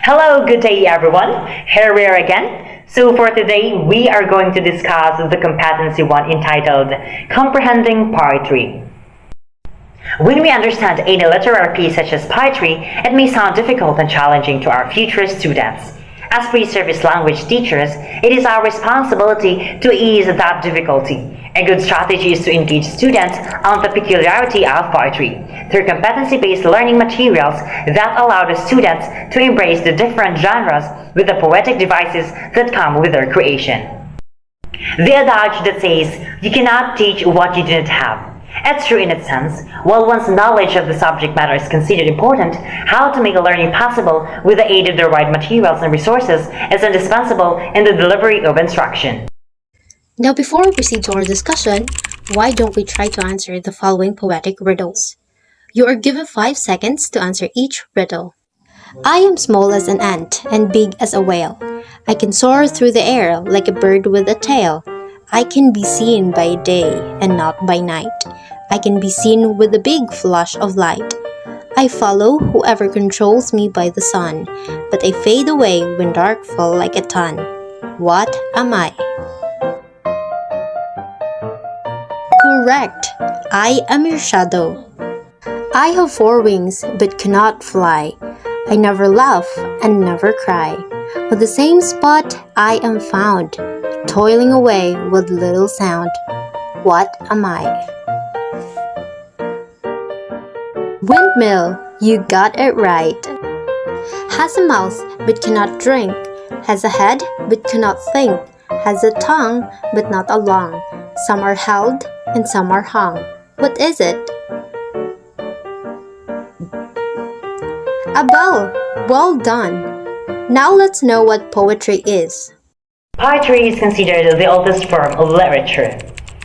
Hello, good day everyone. Here we are again. So for today, we are going to discuss the competency one entitled Comprehending Poetry. When we understand any literary piece such as poetry, it may sound difficult and challenging to our future students. As pre-service language teachers, it is our responsibility to ease that difficulty. A good strategy is to engage students on the peculiarity of poetry through competency-based learning materials that allow the students to embrace the different genres with the poetic devices that come with their creation. The adage that says, "You cannot teach what you do not have." It's true in its sense. While one's knowledge of the subject matter is considered important, how to make a learning possible with the aid of the right materials and resources is indispensable in the delivery of instruction. Now, before we proceed to our discussion, why don't we try to answer the following poetic riddles? You are given 5 seconds to answer each riddle. I am small as an ant and big as a whale. I can soar through the air like a bird with a tail. I can be seen by day and not by night. I can be seen with a big flash of light. I follow whoever controls me by the sun, but I fade away when dark fall like a ton. What am I? Correct! I am your shadow. I have 4 wings but cannot fly. I never laugh and never cry. With the same spot I am found, toiling away with little sound. What am I? Windmill, you got it right. Has a mouth but cannot drink. Has a head but cannot think. Has a tongue but not a lung. Some are held and some are hung. What is it? A bell. Well done. Now let's know what poetry is. Poetry is considered the oldest form of literature.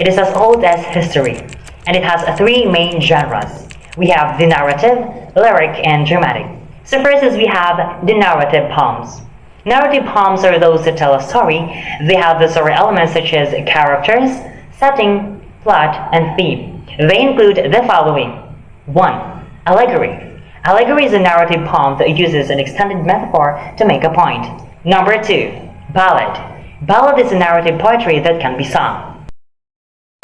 It is as old as history, and it has 3 main genres. We have the narrative, lyric, and dramatic. So first is we have the narrative poems. Narrative poems are those that tell a story. They have the story elements such as characters, setting, plot, and theme. They include the following. 1. Allegory. Allegory is a narrative poem that uses an extended metaphor to make a point. Number 2. Ballad. Ballad is a narrative poetry that can be sung.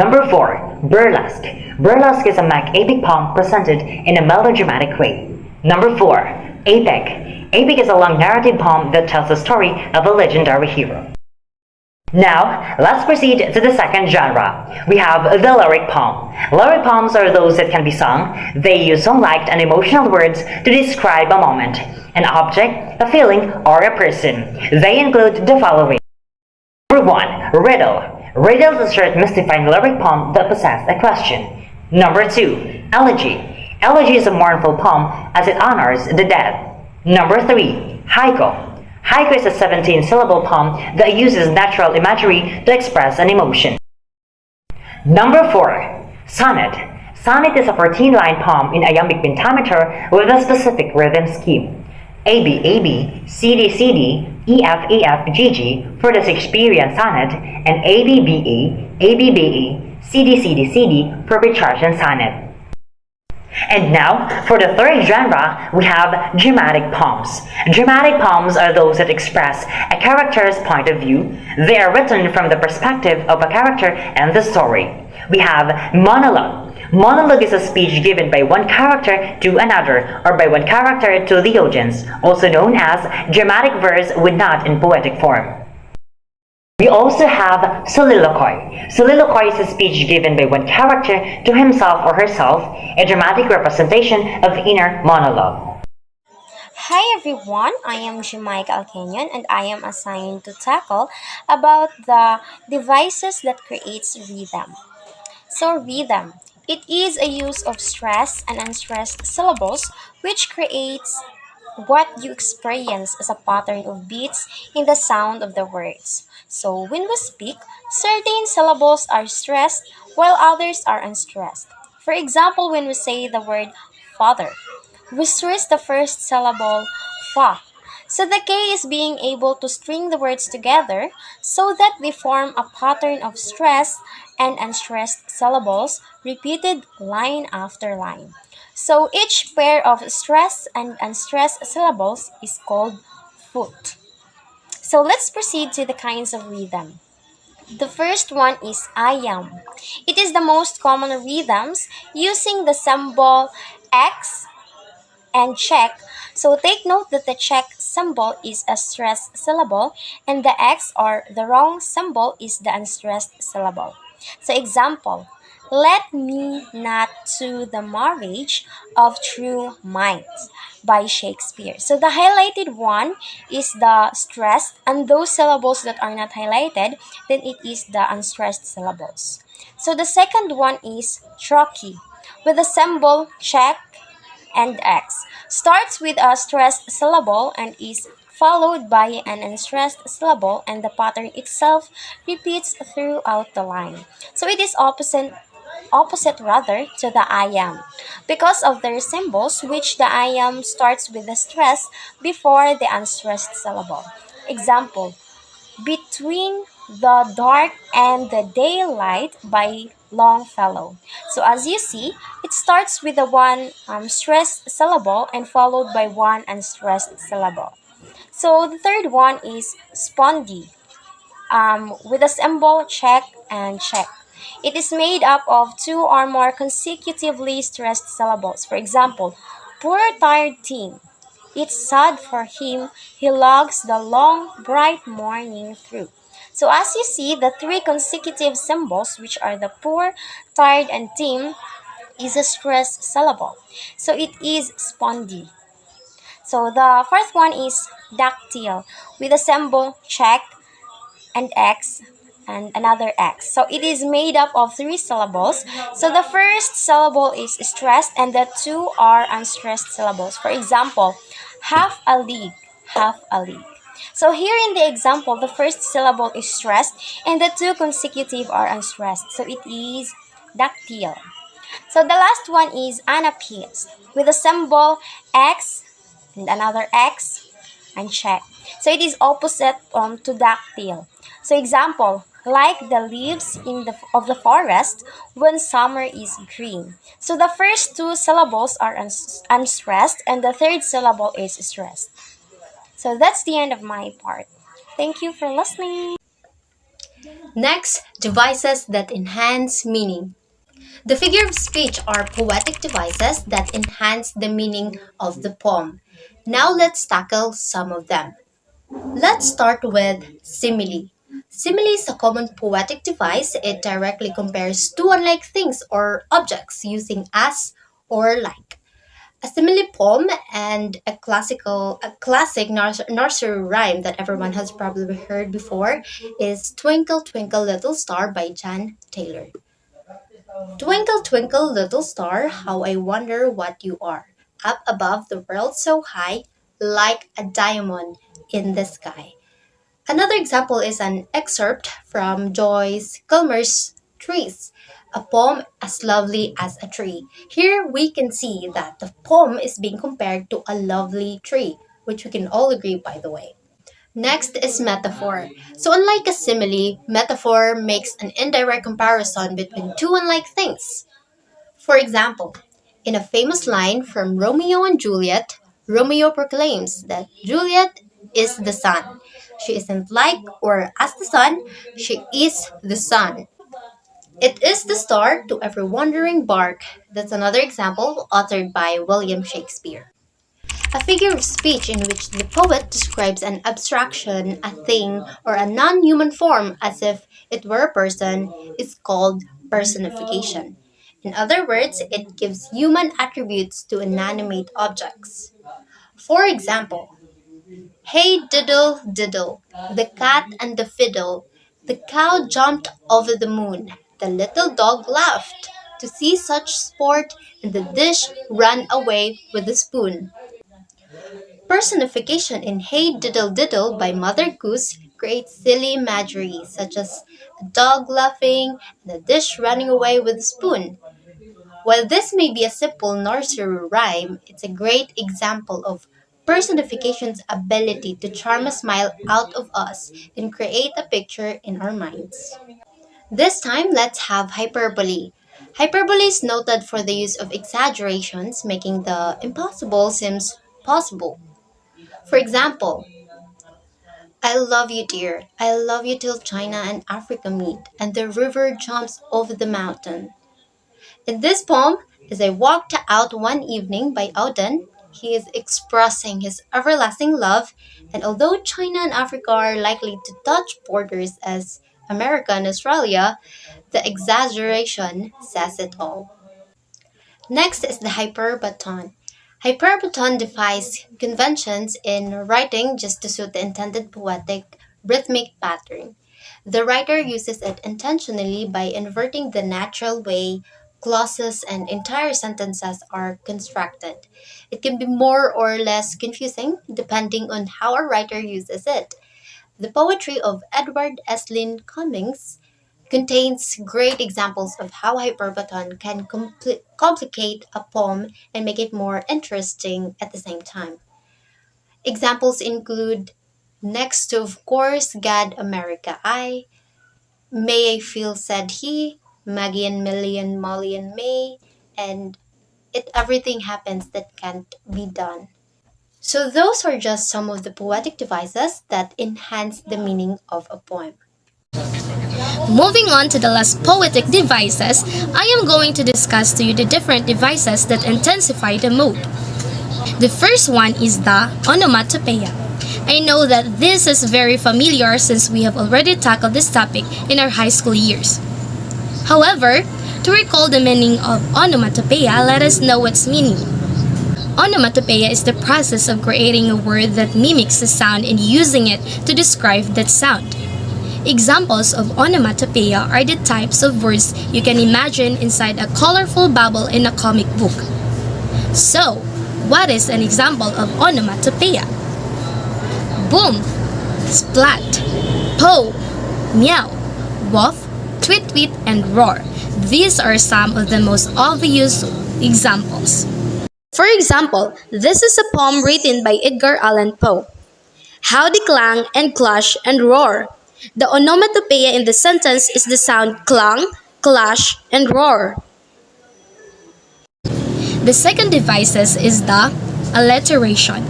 Number 4. Burlesque. Burlesque is a mock epic poem presented in a melodramatic way. Number 4. Epic. Epic is a long narrative poem that tells the story of a legendary hero. Now, let's proceed to the second genre. We have the lyric poem. Lyric poems are those that can be sung. They use song-like and emotional words to describe a moment, an object, a feeling, or a person. They include the following. Number 1. Riddle. Riddle is a short mystifying lyric poem that possesses a question. Number 2. Elegy. Elegy is a mournful poem as it honors the dead. Number 3. Haiku. Haiku is a 17-syllable poem that uses natural imagery to express an emotion. Number 4. Sonnet. Sonnet is a 14-line poem in iambic pentameter with a specific rhythm scheme. AB, AB, CD, CD, EF, EF, GG for the Shakespearean sonnet, and AB, BA, AB, BA, CD, CD, CD for Petrarchan sonnet. And now, for the third genre, we have dramatic poems. Dramatic poems are those that express a character's point of view. They are written from the perspective of a character and the story. We have monologue. Monologue is a speech given by one character to another, or by one character to the audience, also known as dramatic verse when not in poetic form. We also have soliloquy. Soliloquy is a speech given by one character to himself or herself, a dramatic representation of inner monologue. Hi everyone, I am Jamaica Alkenyon and I am assigned to tackle about the devices that creates rhythm. So rhythm, it is a use of stressed and unstressed syllables which creates what you experience as a pattern of beats in the sound of the words. So when we speak, certain syllables are stressed while others are unstressed. For example, when we say the word father, we stress the first syllable fa. So the K is being able to string the words together so that they form a pattern of stressed and unstressed syllables repeated line after line. So each pair of stressed and unstressed syllables is called foot. So let's proceed to the kinds of rhythm. The first one is ayam. It is the most common rhythms using the symbol X and check. So take note that the check symbol is a stressed syllable and the X or the wrong symbol is the unstressed syllable. So example, let me not to the marriage of true minds by Shakespeare. So the highlighted one is the stressed and those syllables that are not highlighted, then it is the unstressed syllables. So the second one is trochee with the symbol check and X. Starts with a stressed syllable and is followed by an unstressed syllable and the pattern itself repeats throughout the line. So it is opposite rather to the I am because of their symbols which the I am starts with the stress before the unstressed syllable. Example, between the Dark and the Daylight by Longfellow. So as you see, it starts with the one stressed syllable and followed by one unstressed syllable. So the third one is spondy with a symbol check and check. It is made up of two or more consecutively stressed syllables. For example, poor tired team. It's sad for him. He logs the long, bright morning through. So as you see, the three consecutive symbols, which are the poor, tired, and team, is a stressed syllable. So it is spondy. So the fourth one is dactyl with a symbol check and X and another X. So it is made up of three syllables. So the first syllable is stressed and the two are unstressed syllables. For example, half a league, half a league. So here in the example, the first syllable is stressed and the two consecutive are unstressed. So it is dactyl. So the last one is anapaest with a symbol X and another X and check. So it is opposite to dactyl. So example, like the leaves of the forest when summer is green. So the first two syllables are unstressed and the third syllable is stressed. So that's the end of my part. Thank you for listening. Next, devices that enhance meaning. The figure of speech are poetic devices that enhance the meaning of the poem. Now let's tackle some of them. Let's start with simile. Simile is a common poetic device. It directly compares two unlike things or objects using as or like. A simile poem and a classic nursery rhyme that everyone has probably heard before is Twinkle Twinkle Little Star by John Taylor. Twinkle, twinkle, little star, how I wonder what you are. Up above the world so high, like a diamond in the sky. Another example is an excerpt from Joyce Kilmer's Trees, a poem as lovely as a tree. Here we can see that the poem is being compared to a lovely tree, which we can all agree, by the way. Next is metaphor. So, unlike a simile, metaphor makes an indirect comparison between two unlike things. For example, in a famous line from Romeo and Juliet, Romeo proclaims that Juliet is the sun. She isn't like or as the sun, she is the sun. It is the star to every wandering bark. That's another example authored by William Shakespeare. A figure of speech in which the poet describes an abstraction, a thing, or a non human form as if it were a person is called personification. In other words, it gives human attributes to inanimate objects. For example, hey diddle diddle, the cat and the fiddle, the cow jumped over the moon, the little dog laughed to see such sport, and the dish ran away with the spoon. Personification in Hey Diddle Diddle by Mother Goose creates silly imagery such as a dog laughing and a dish running away with a spoon. While this may be a simple nursery rhyme, it's a great example of personification's ability to charm a smile out of us and create a picture in our minds. This time, let's have hyperbole. Hyperbole is noted for the use of exaggerations, making the impossible seems possible. For example, I love you, dear. I love you till China and Africa meet, and the river jumps over the mountain. In this poem, as I walked out one evening by Auden, he is expressing his everlasting love, and although China and Africa are likely to touch borders as America and Australia, the exaggeration says it all. Next is the hyperbaton. Hyperbaton defies conventions in writing just to suit the intended poetic rhythmic pattern. The writer uses it intentionally by inverting the natural way clauses and entire sentences are constructed. It can be more or less confusing depending on how a writer uses it. The poetry of Edward Eslin Cummings contains great examples of how hyperbaton can complicate a poem and make it more interesting at the same time. Examples include Next to, of course, God, America, I, May I Feel, Said He, Maggie and Millie and Molly and May, and It Everything Happens That Can't Be Done. So those are just some of the poetic devices that enhance the meaning of a poem. Moving on to the last poetic devices, I am going to discuss to you the different devices that intensify the mood. The first one is the onomatopoeia. I know that this is very familiar since we have already tackled this topic in our high school years. However, to recall the meaning of onomatopoeia, let us know its meaning. Onomatopoeia is the process of creating a word that mimics a sound and using it to describe that sound. Examples of onomatopoeia are the types of words you can imagine inside a colorful bubble in a comic book. So, what is an example of onomatopoeia? Boom, splat, pow, meow, woof, tweet tweet, and roar. These are some of the most obvious examples. For example, this is a poem written by Edgar Allan Poe. Howdy clang and clash and roar. The onomatopoeia in the sentence is the sound clang, clash, and roar. The second devices is the alliteration.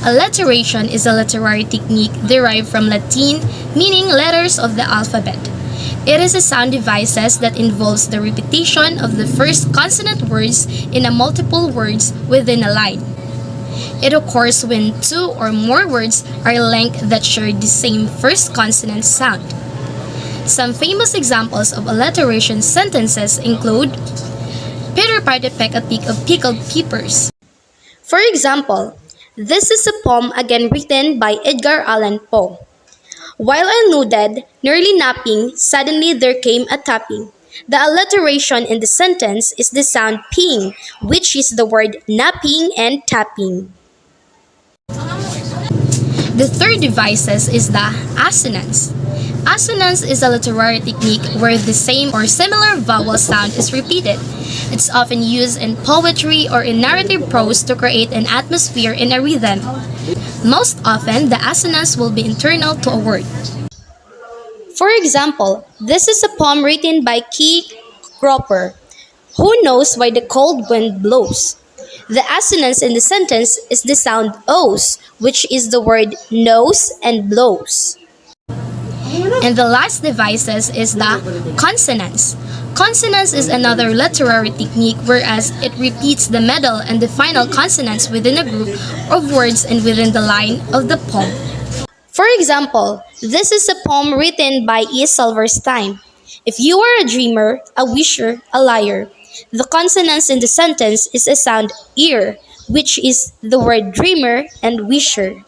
Alliteration is a literary technique derived from Latin meaning letters of the alphabet. It is a sound devices that involves the repetition of the first consonant words in a multiple words within a line. It occurs when two or more words are linked that share the same first consonant sound. Some famous examples of alliteration sentences include Peter Piper pecked a peck of pickled peppers. For example, this is a poem again written by Edgar Allan Poe. While I nodded, nearly napping, suddenly there came a tapping. The alliteration in the sentence is the sound ping, which is the word napping and tapping. The third devices is the assonance. Assonance is a literary technique where the same or similar vowel sound is repeated. It's often used in poetry or in narrative prose to create an atmosphere in a rhythm. Most often, the assonance will be internal to a word. For example, this is a poem written by Key Cropper. Who knows why the cold wind blows? The assonance in the sentence is the sound O's, which is the word nose and blows. And the last devices is the consonance. Consonance is another literary technique whereas it repeats the middle and the final consonants within a group of words and within the line of the poem. For example, this is a poem written by E. Silverstein. If you are a dreamer, a wisher, a liar, the consonants in the sentence is a sound ear, which is the word dreamer and wisher.